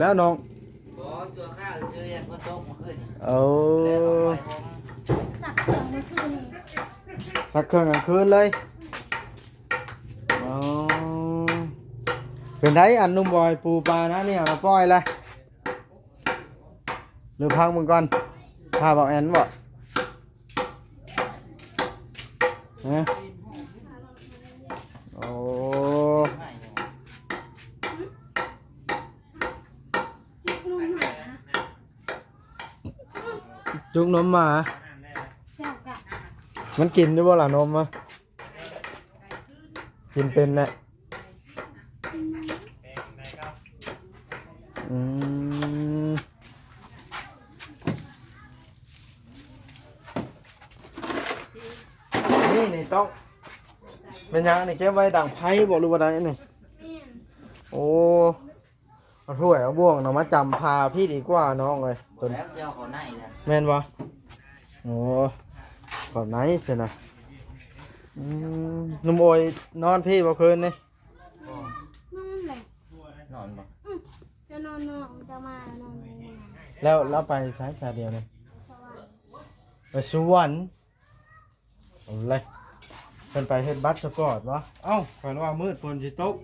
แล้วน้องบ่เสื้อข้าวคือยังบ่ตกมาขึ้นโอ้สักเครื่องเมื่อคืน สักเครื่องกลางคืนเลยอ๋อเป็นไงอันนุ่มบอยปูปลานะเนี่ยมาปล่อยเลยหรือพังมึงก่อนพาบอกแอนบอกนะโอ้จุกนมมาเจ้ากะ มันกินได้บ่ล่ะนมอ่ะกินเป็นแหละอืมนี่ต้องเป็นยังนี่เก็บไว้ดังไพ่บอกหรือว่าไงนี่โอ้เอาถ้วยเอาบ่วงเนาะมาจำพาพี่ดีกว่าน้องเลยตัว แล้วเจ้าเขาไหนล่ะ แม่นบ่โอ้ก่อนไหนเสียนะนุ่มโอยนอนพี่บ่คืนนี่ นอนเลย นอนบ่ จะนอนจะมานอนเลย แล้วไปสายชาเดียวนี่ไปสวรรค์เอาเลยเป็นไปเฮ็ดบัตรสปอร์ตวะเอ้าฝันว่ามืดฝนสิตก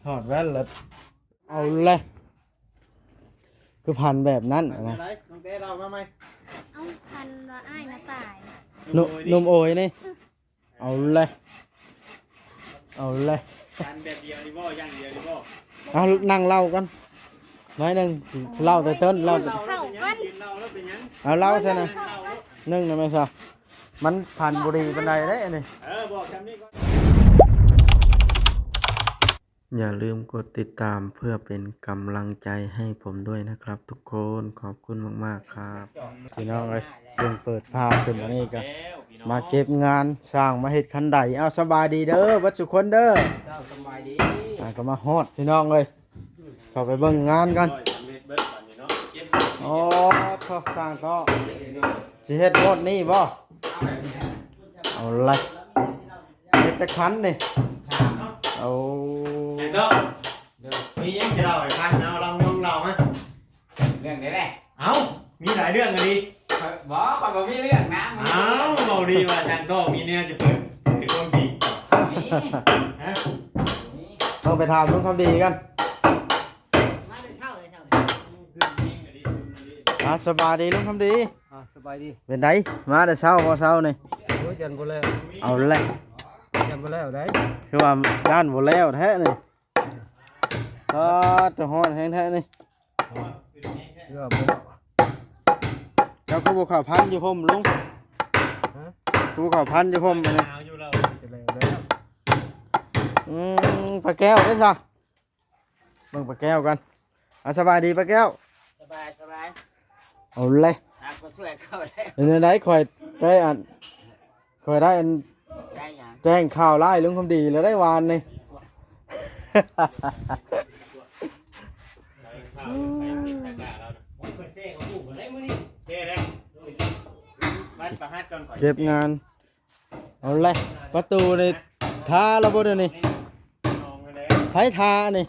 ถอดแว่นแล้วเอาเลยคือพันแบบนั้นนะ น้องเต้เรามาไหม เอาพันว่าอ้ายมาตาย นุ่มโอยนี่เอาเลยเอาเลย กันแบบเดียวนี่บ่ย่างเดียวนี่บ่ เอานั่งเล่ากันน้อยหนึ่งเล่าแต่ต้นเล่า เข้ากัน กินเหล้าแล้วเป็นยัง เอาเล่าซะนะ เข้ากัน นึ่งนะแม่ซะมันผ่านบุรีบันไดได้อันนี้ บอกคำนี้ก่อน อย่าลืมกดติดตามเพื่อเป็นกำลังใจให้ผมด้วยนะครับ ทุกคนขอบคุณมากๆครับพี่น้องเอ้ยเสียงเปิดภาพขึ้นมานี่ก็มาเก็บงานสร้างมาเฮ็ดคันใดเอาสบายดีเด้อวัดสุคนเด้อ เจ้าสบายดี ก็มาฮอดพี่น้องเอ้ยเข้าไปเบิ่งงานกันอ๋อทอสร้างก็สิเฮ็ดหมดนี่บ่เอาเลยเฮ็ดจักคันนี่เอา แต่ก็มียังจะเล่าให้ฟังเอาลองลงเล่าฮะ เรื่องนี้แหละ เอามีหลายเรื่องกันดี บ่ข่อยบ่มีเรื่องนะ เอาเบาดีว่าทางก็มีเนี่ยจะเปิดเป็นคนดี มี ฮะ ต้องไปถามลุงคำดีกัน มาได้เช่าเลยเช่าเลย สบายดีลุงคำดี สบายดี เป็นไดมาแต่เช้าพอเช้านี่ โอ้ยยันบ่แล้ว เอาเลย ยันบ่แล้วได้ คือว่าด้านบ่แล้วแท้นี่ก็จะฮ้อนแห้งแท้นี่ เรือบ่ เจ้าคือบ่เข้าพันอยู่ผมลุงคือบ่เข้าพันอยู่ผมอันนี้ เอาอยู่เรา จะแล้วแล้ว ปลาแก้วได้ซะเบิ่งปลาแก้วกันเอาสบายดีปลาแก้ว สบายสบาย เอาเลย หักมาช่วยเข้าแล้ว เป็นไดข่อยได้อันข่อยได้อัน ได้หยัง แจ้งข่าวไล่ลุงคำดีแล้วได้วานนี่ เก็บงานเอาเลยประตูนี่ทาแล้วบ่เดี๋ยวนี้ไผทานี่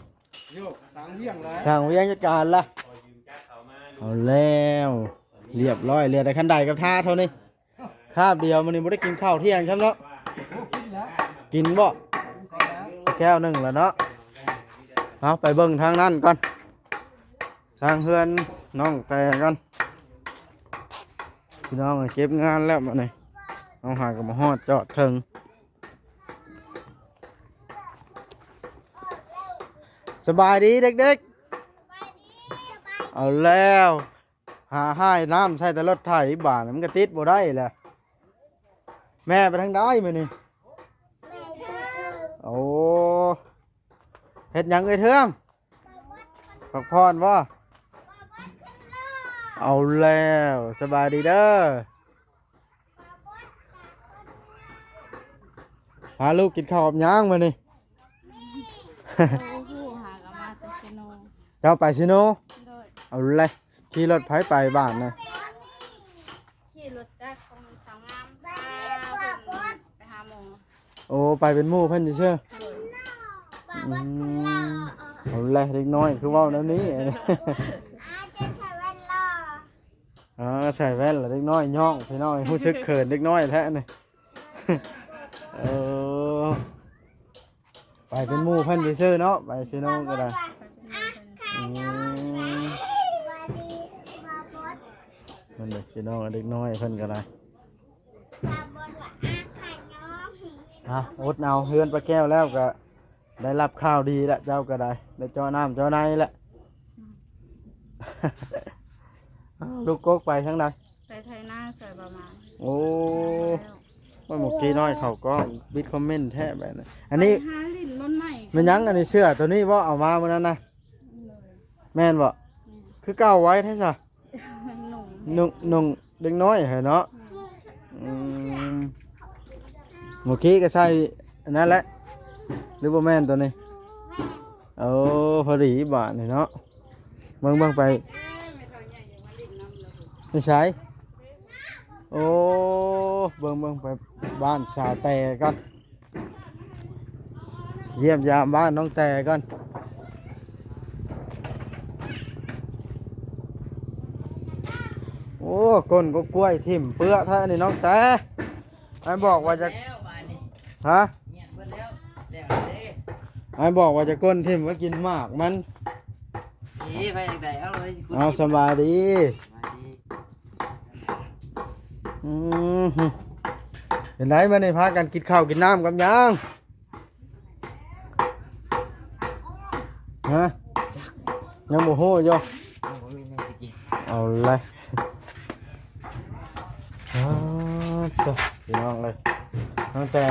โยกสังเวียงแล้ว ทางเวียงจัดการละเอาแล้วเรียบร้อยเรือได้คันใดกับทาเท่านี้คาบเดียวมันนี่บ่ได้กินข้าวเที่ยงใช่ไหมเนาะ กินแล้ว กินบ่แก้วหนึ่งแล้วเนาะเอาไปเบิ่งทางนั้นก่อนทางเฮือนน้องแต่ก่อนพี่น้องเก็บงานแล้วมาหน่อยเอาหากับมาฮอดจอดถึงสบายดีเด็กๆเอาแล้วหาให้น้ำใช้แต่รถไถบ้านมันก็ติดบ่ได้แหละแม่ไปทางใดมื้อนี้โอ้เฮ็ดหยังเอ้ยเทื่อมพักผ่อนบ่เอาแล้วสบายดีเด้อพาลูกกินข้าวกับหยังมื้อนี้ ผู้หากมาแต่ชโน เจ้าไปซิโน โดย เอาเลยขี่รถไผไปบ้านนะ ขี่รถจักรของสาวงามพาเพิ่นไปหาหมอ โอ้ไปเป็นหมู่เพิ่นเชื่อ โดย อืม เอาเลยเด็กน้อยคือเว้าแนวนี้ ใส่แว่นแล้วเด็กน้อยย่องพี่น้อยรู้สึกเขินเด็กน้อยแท้นี่ ไปเป็นหมู่เพิ่นซื่อๆเนาะไปซิโนก็ได้อืมนั่นแหละพี่น้องเด็กน้อยเพิ่นก็ได้อดเอาเฮือนปลาแก้วแล้วก็ได้รับข่าวดีแล้วเจ้าก็ได้ได้เจ้าน้ำเจ้าในแล้ว ลูกกกไปทั้งใด ไปไทยหน้าสวยประมาณ โอ้ว่าหมกกีน้อยเขาก็บิดคอมเมนต์แท้แบบนั้นอันนี้ หาลิ้นล้นใหม่ มันยังอันนี้เสื้อตัวนี้ว่าเอามาเมื่อนั้นนะแม่นบ่คือเก่าไว้แท้จ้ะ หนุ่ม นุ่งเด็กน้อยเหรอเนาะหมกกี้ก็ใช่อันนั้นแหละหรือว่าแม่นตัวนี้โอ้พอดีบาทนี่เนาะเบิ่งไปไม่ใช่โอ้เบิ่งไปบ้านสาวแต่กันเยี่ยมยามบ้านน้องแต่กันโอ้ก้นก็กล้วยทิ่มเปื้อท่านี่น้องแต่ไอ้บอกว่าจะ แล้วบาดนี้ ฮะ เงียบเบิดแล้วแล้วเด้ ไอ้บอกว่าจะก้นทิ่มว่ากินมากมัน นี่ไปจังไดเอาเลยสิคุณ เอาสบายดี มาดี เห็นไหมมาในพากันกินข้าวกินน้ำกับยังฮะยังโมโหอยู่ เอาบ่มีแนวสิกิน เอาเลยจ้ะพี่น้องเลยน้องแต่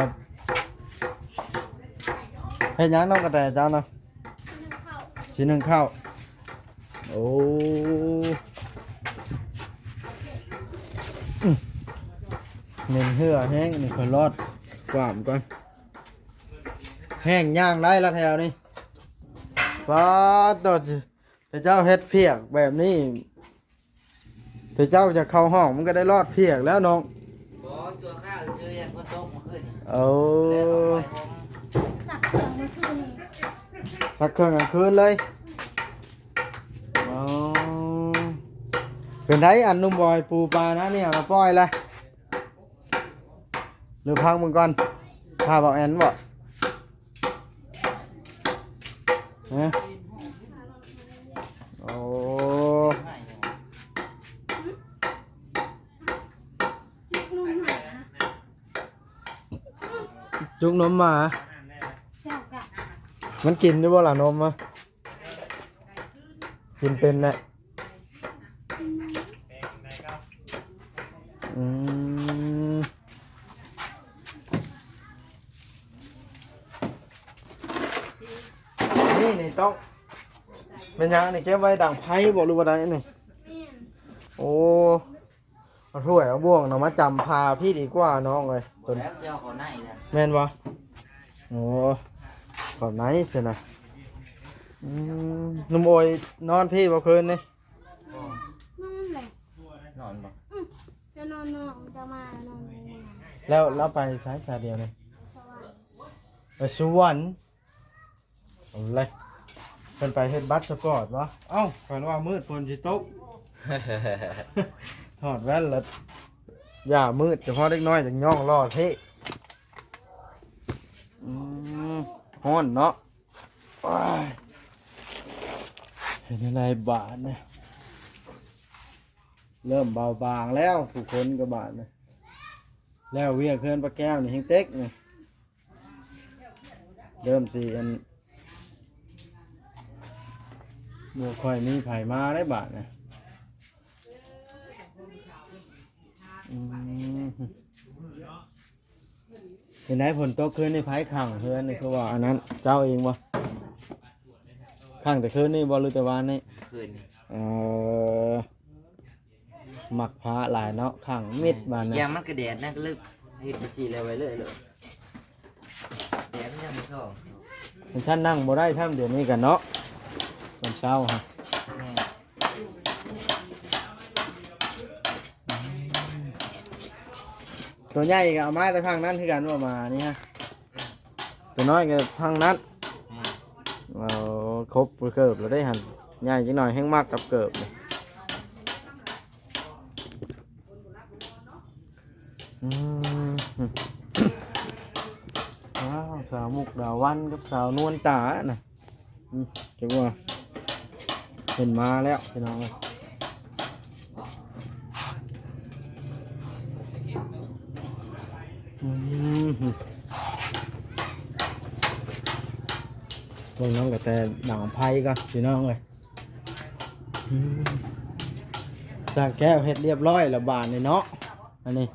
เฮ็ดหยังน้องกระแตเจ้านะชิ้นหนึ่งข้าวโอ้เน้นเหือแห้งนี่คนรอดกว่ามก่อนแห้งย่างได้ละแถวนี้ป้าตัวเจ้าเฮ็ดเพียกแบบนี้แต่เจ้าจะเข้าห้องมันก็ได้รอดเพียกแล้วน้อง บ่ชัวข้าวคือยันฝนตกเมื่อคืนนี่ เอา แล้วก็ไปผม สักเครื่องเมื่อคืนนี้ สักเครื่องกลางคืนเลยอ๋อเป็นไงอันนุ่มบอยปูปลานะเนี่ยมาปล่อยเลยหรือพังมึงก่อนถ้าบอกแอนบอกนะโอ้ นุ่มหา จุกนมมา เจ้ากะ มันกินได้บ่ล่ะนมอ่ะกินเป็นแหละอืมนี่ต้องเป็นยังนี่เก็บไว้ดังไพ่บอกหรือว่าไดนี่ แม่น โอ้เอาถ้วยเอาบ่วงเนาะมาจำพาพี่ดีกว่าน้องเลยตัวนี้ แล้วเจ้าเขาไหนนะ แม่นบ่โอ้ขอบไหนสินะนุ่มโอยนอนพี่บ่คืนนี่ บ่ นอนเลย นอนบ่ จะนอนจะมานอนเลย แล้วเราไปสายสายเดียวเลย สว่าง ไปสวรรค์เอาเลยเป็นไปเฮ็ดบัตรสปอร์ตวะเอ้าฝันว่ามืดฝนสิตก ถอดแว่นแล้วอย่ามืดเฉพาะเล็กน้อยจังย่องรอเท่ฮ้อนเนาะว้ายเห็นอะไรบาดเนี่ยเริ่มเบาบางแล้วผู้คนก็บาดเนี่ยแล้วเวียเคลื่อนปลาแก้วนี่เฮงเต็กเนี่ยเริ่มสิอันบัวค่อยมีไผ่มาได้บาดเนี่ยเห็นไหมฝนตกคืนในไผ่ขังเพื่อนนี่คือว่าอันนั้นเจ้าเองวะขังแต่คืนนี่บอลลูแต่วานนี่ คืนนี่ หมักพระหลายเนาะขังมิดบาน ยา นะ มันก็แดดนะก็เลยเฮ็ดบัญชีแล้วไว้เลยแดดมันยังบ่ท้อง เป็นชั้นนั่งบ่ได้ท่ามเดี๋ยวนี้กันเนาะตอนเช้าฮะ แม่ ตัวใหญ่ก็เอาไม้แต่ข้างนั้นคือกันว่ามานี่ฮะตัวน้อยก็ข้างนั้น แม่ เอา ครบเกิบแล้วได้หันใหญ่จังหน่อยแห้งมากกับเกิบเลยว้าวสาวมุกดาวันกับสาวนวลตาน่ะเจ้าว่าเห็นมาแล้วพี่น้องลงน้องกับแต่หนังไพ่ก็พี่น้องเลยจากแก้วเฮ็ดเรียบร้อยแล้วบานนี่เนาะอันนี้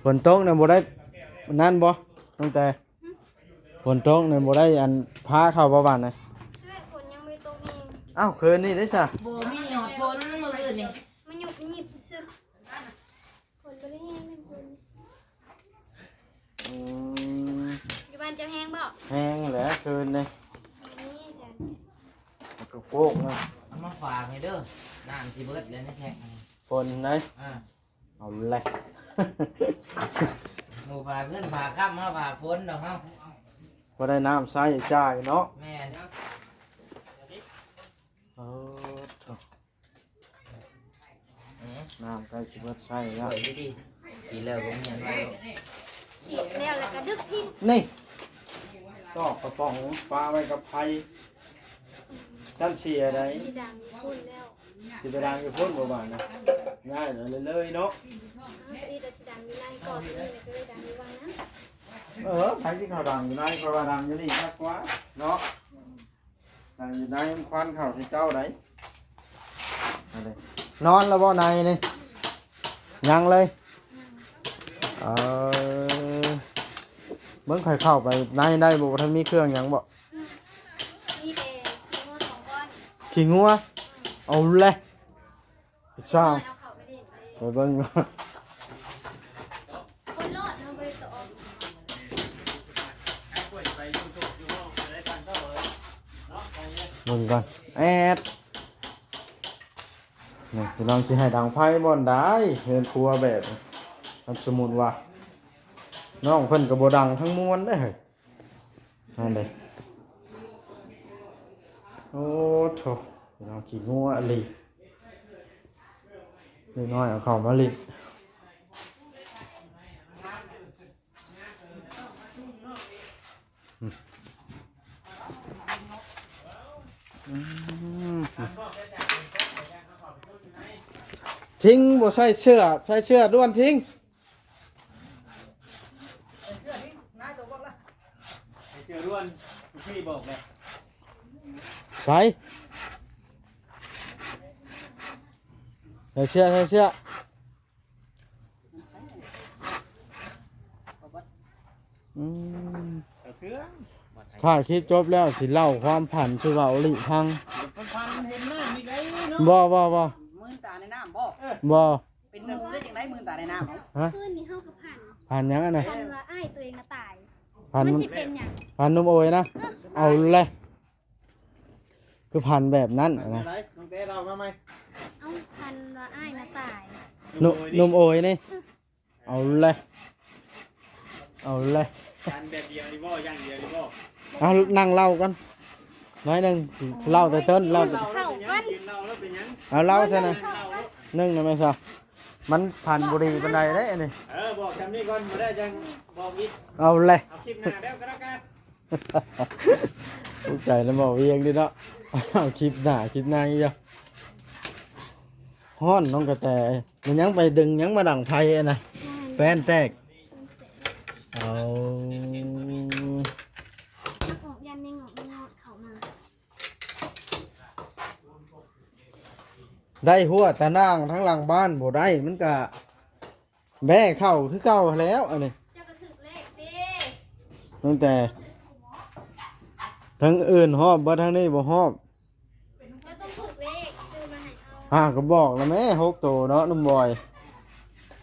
ฝนตกเนี่ยบ่ได้นั่นบ่ตั้งแต่ฝนตกเนี่ยบ่ได้อันพาเข้าบ่บ้านนะ แรกฝนยังไม่ตกนี่ อ้าวคืนนี้ได้ซะ โบมีหยอดฝนมืออื่นนี่ มันหยุดหยิบซื่อๆฝนบ่ได้แห้งเป็นฝนอยู่บ้านจะแห้งบ่ แห้งแหละคืนนี่ นี่จ้ะ ก็โกกนะ เอามาฝากให้เด้อน้ำสิเบิดเลยนะแท็ก ฝนไหน อ่า เอาเลย หนูฝากเงินฝากข้ามมาฝากฝนดอกเฮา พอได้น้ำใส่จ่ายเนาะ แม่น เออโถ่น้ำใกล้สิเบิดใส่แล้ว สวยดีกินแล้วก็มีอย่างไร ขีดแล้วแล้วก็ดึกทิ้ง นี่ก็กระป๋องปลาไว้กับไผ่ชั้นเสียได้ สีดำมีพุ่นแล้ว สิไปดังอยู่พุ่นบ่บานนะง่ายเลยเนาะ พี่แต่สีดำมีไล่ก่อนนี่แล้วก็เลยดำมีวังนะ ไผ่ที่เขาดังอยู่ไหนเพราะว่าดังอยู่นี่มากกว่าเนาะดังอยู่ไหนมันควันเข้าที่เจ้าได้นอนแล้วบ่ในนี่ยังเลยเบิ่งไข่เข้าไปในได้บ่ทันมีเครื่องหยังบ่ มีแต่ขี้งัว2ก้อน ขี้งัวเอาเลยสร้าง เอาเข้าไปเล่นไป ไปเบิ่ง คนรอดเนาะบ่ได้ตก ไปยุ่งทุกอยู่ห้องได้ตังค์เท่าเลยเนาะไปเนี่ย เบิ่งก่อนแอดนี่พี่น้องสิให้ดังไพ่บ่อนได้เฮือนครัวแบบมันสมมุติว่าน้องเพิ่นก็บ่ดังทั้งมวลเด้อเฮ้ยนั่นเด้โอ้โถพี่น้องขี้งัวอลีนิดน้อยเอาเข้ามาลิทิ้งบ่ใส่เสื้อด้วนทิ้ง ไปเจอร่วนพี่บอกเลย ใส่เสื้ออืม เอาเครื่อง ถ้าคลิปจบแล้วสิเล่าความผันคือว่าอลิพัง พันเห็นหน้ามีไรเนาะ บ่ มื่นตาในน้ำบ่ บ่ เป็นน้ำได้จังไดมื่นตาในน้ำเขา ฮะ คืนนี้เฮากับผัน ผันหยังอะนะ ผันว่าอ้ายตัวเองน่ะตาย ผัน มันสิเป็นหยัง ผันนมโอยนะ เอาเลยคือผันแบบนั้น พัน นะ อะไรน้องเต้เรามาไหม เอาผันว่าอ้ายน่ะตาย นมโอยนี่เอาเลย พันแบบเดียวนี่บ่อย่างเดียวนี่บ่ เอานั่งเล่ากันน้อยหนึงเล่าแต่ต้นเล่าแต่ เข้ากัน กินเหล้าแล้วเป็นยัง เอาเล่าซะนะ เข้ากัน นึ่งนะแม่ซะมันผันบุรีบันไดเด้อันนี้ บอกจำนี่ก่อนมาได้จังบอกอีก เอาเลย เอาคลิปหน้าแล้วก็แล้วกัน ผู้ใจแล้วบอกเวียงดิเนาะเอาคลิปหน้าอีกอ่ะฮ้อนน้องกระแตมันยังไปดึงยังมาดังไพ่อะนะแฟนแตกเอา ออกยันยังออกมาเข้ามา ได้หัวตะนางทั้งหลังบ้านบ่ได้มันก็แบ่เข้าคือเก่าแล้วอันนี้ เจ้าก็ถึกเลขดิ ตั้งแต่ทั้งอื่นหอบบ่ทั้งนี้บ่หอบ เจ้าต้องถึกเลขซื้อมาให้เอา ก็บอกแล้วแม่6ตัวเนาะนุ่มบอย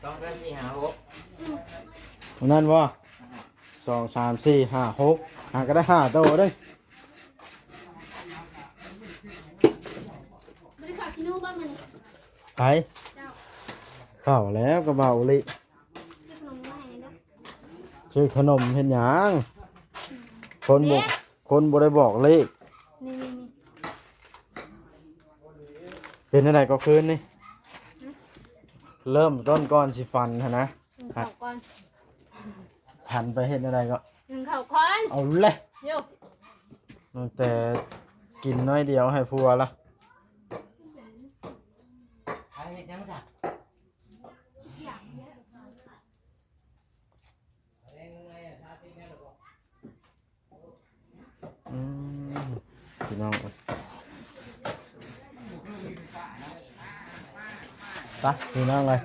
ต้องกันสี่หาหก นั่นบ่2 3 4 5 6ก็ได้5ตัวเด้ย บริษัทชิโน่บ้างมัน ไป เจ้า เข้าแล้วก็เบาลิ ชื่อขนมมาให้เนาะ ชื่อขนมเห็นหยังคนบ่ได้บอกเลข นี่ เป็นอะไรก็คืนนี่เริ่มต้นก่อนสิฟันหั่นนะ หนึ่งเข่าก่อน หันไปเฮ็ดอะไรก็ หนึ่งเข่าก่อน เอาเลย โยก แต่กินน้อยเดียวให้ผัวละ ใครเฮ็ดยังจ้ะ พี่น้องไปพี่น้องเลย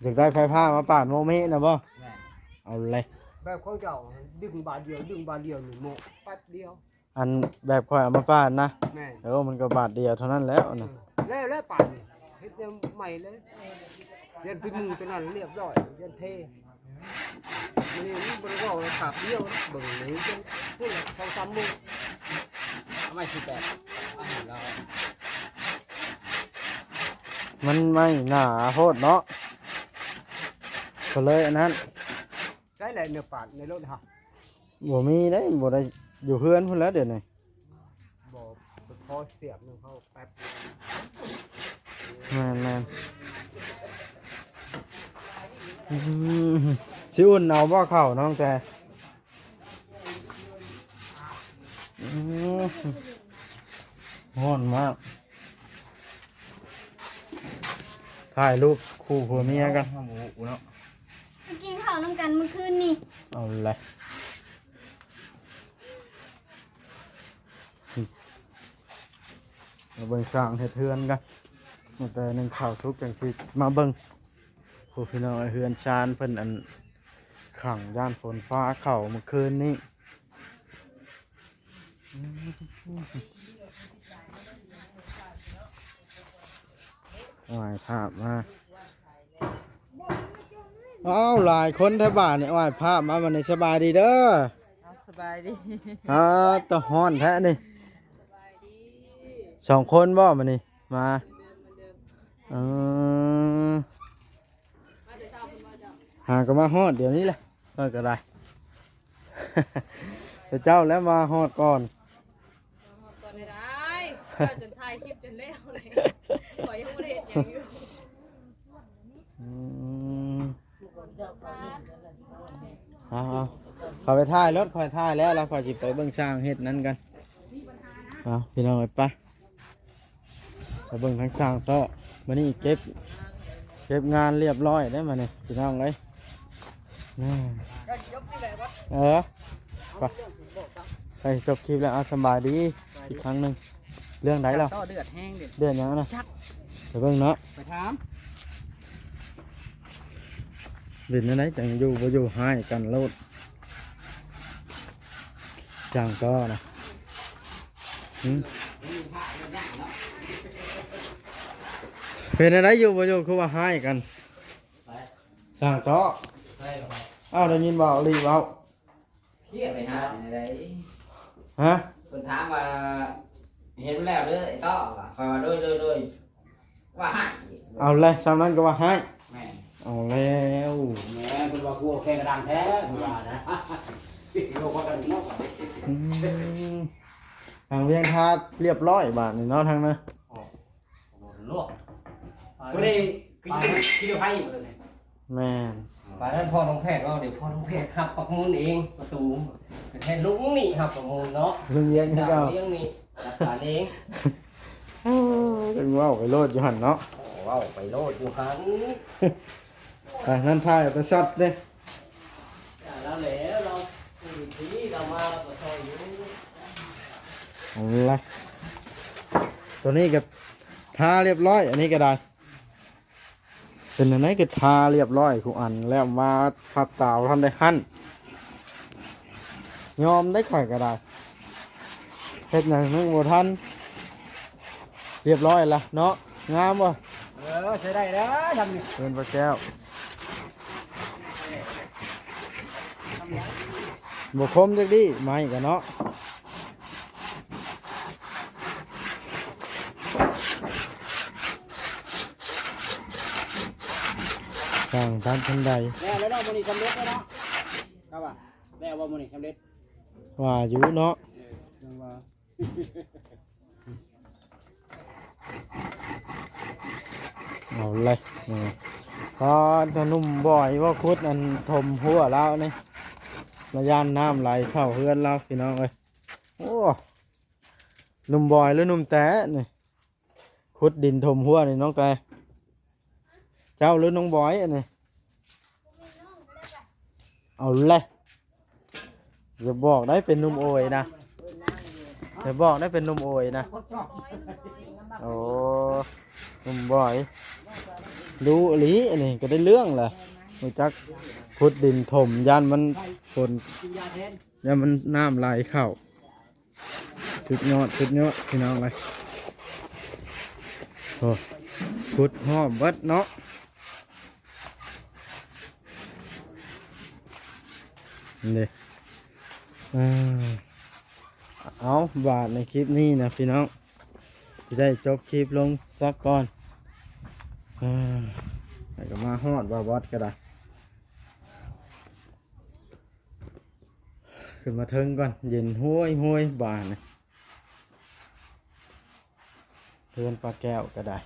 อยากได้ไฟผ้ามาปาดโมเมนะบ่เอาเลย แบบของเจ้าดึงบาทเดียวหนึ่งโมแป๊บเดียว อันแบบข่อยเอามาปาดนะ แม่ แล้วมันก็บาทเดียวเท่านั้นแล้วนะ แล้วป่านนี่เฮ็ดยังใหม่เลยเรียนพิมพ์ตัวนั้นเรียบร้อยเรียนเทนี่มันบ่ได้ว่าขาดเดียวเบิ่งนี่จนพูดละ2-3 มื้อเอาไม่18อาหารเรา มันไม่หนาโพดเนาะก็เลยอันนั้น ใช้แหละเนื้อปาดในรถฮะ บ่มีได้บ่ได้อยู่เพื่อนพุ่นแล้วเดี๋ยวนี้ บ่พอเสียบนึงเขาแป๊บ แม่นสิอุ่นเอาบ่เข้าน้องแต่ร้อนมากถ่ายรูปคู่ผัวเมียกัน หมูเนาะ มากินข้าวน้ำกันเมื่อคืนนี่ เอาเลยมาเบิ่งสร้างเฮ็ดเฮือนกันมาแต่หนึ่งข้าวสุกจังสิมาเบิ่งผู้พี่น้องเฮือนชานเพิ่นอันขังย่านฝนฟ้าเข้าเมื่อคืนนี้วายภาพมาอ้าวหลายคนแถวบ้านเนี่ยวายภาพมาวันนี้สบายดีเด้อ สบายดี ตะฮ้อนแท้นี่2 คนบ่มานี่มาหาก็มาฮอดเดี๋ยวนี้แหละก็ได้ แต่เจ้าแล้วมาฮอดก่อน ก่อนได้จนถ่ายคลิปจนแล้วเลยขอยังไม่ได้เห็นอย่างอยู่ เอาขอไปถ่ายรถคอยถ่ายแล้วเราคอยจิไปเบิ่งสร้างเฮ็ดนั้นกันเอาพี่น้องไปไปเบิ่งทั้งสร้างโต๊ะมานี่เก็บงานเรียบร้อยได้มาเนี่ยพี่น้องเลยไปจบคลิปแล้วเอาสบายดีอีกครั้งหนึ่งเรื่องไหนเรา ต่อเดือดแห้งเดือด เดือนยังนะไปเบิ่งเนาะ ไปถาม เดือนไหนจังอยู่บ่อยู่ให้กันโลดจังก็นะเป็นอะไรอยู่บ่อยู่คือว่าให้กันสั่งโต๊ะอ้าวได้ยินบ่รีบเอา เฮียไปหาไหน ฮะ คนถามว่าเห็นแล้วเด้อไอ้ต้อว่ะคอยว่าด้วยว่าให้ เอาเลยสำนั้นก็ว่าให้ แม่ เอาแล้ว แหมคุณว่ากูโอเคกระดังแท้คุณว่านะโลกว่ากันเนาะ ทางเวียงทาเรียบร้อยบาทนี่เนาะทางนั้น ลวก กูได้กินไผ่หมดเลย แม่น ป่านนั้นพ่อน้องแพทย์ก็เดี๋ยวพ่อน้องแพทย์หักปักมูลเองประตูเป็นแค่ลุงนี่หักปักมูลเนาะ ลุงเวียงที่ ดา เก่าว เลี้ยงนี่จัดการเอง จังว่าไปโลดอยู่หันเนาะ โอ้ว้าวไปโลดอยู่หัน ไปนั่นพายไปซัดเด้ แล้วแหละเราดูทีเรามาเราก็ซอยอยู่ เอาละตัวนี้ก็ทาเรียบร้อย อันนี้ก็ได้เป็นอันไหนก็ทาเรียบร้อยทุกอันแล้วมาพับตาวทำได้หั่นยอมได้ข่อยก็ได้เฮ็ดอย่างนึงบ่ทันเรียบร้อยละเนาะงามบ่ ใช้ได้แล้วทำนี่ เป็นปลาแก้วบ่คมจักดิไม่กันเนาะต่างทันทันใด แล้วเนาะมื้อนี้สำเร็จแล้วเนาะครับว่าแล้วว่ามื้อนี้สำเร็จ ว่าอยู่เนาะ จังว่า เอาเลยนี่พอตัวนุ่มบ่อยว่าคุดอันทมหัวแล้วนี่ระยานน้ำไหลเข้าเฮือนเราพี่น้องเอ้ยโอ้นุ่มบ่อยหรือนุ่มแตะนี่คุดดินทมหัวนี่น้องแกเจ้าหรือน้องบอยอันนี้เอาเลยอย่าบอกได้เป็นนุ่มโอยนะอย่าบอกได้เป็นนุ่มโอยนะโอ้นุ่มบ่อยดูอีหลีอันนี้ก็ได้เรื่องแหละรู้จักพุดดินถมยันมันฝนยันมันน้ำไหลเข้าชุดยอดพี่น้องเลยโอ้พุดหอมเบิดเนาะนี่เอาบาทในคลิปนี้นะพี่น้องจะได้จบคลิปลงสักก่อนแล้วก็มาฮอดบาบอสก็ได้ขึ้นมาเทิงก่อนเย็นห้วยบานเทือนปลาแก้วก็ได้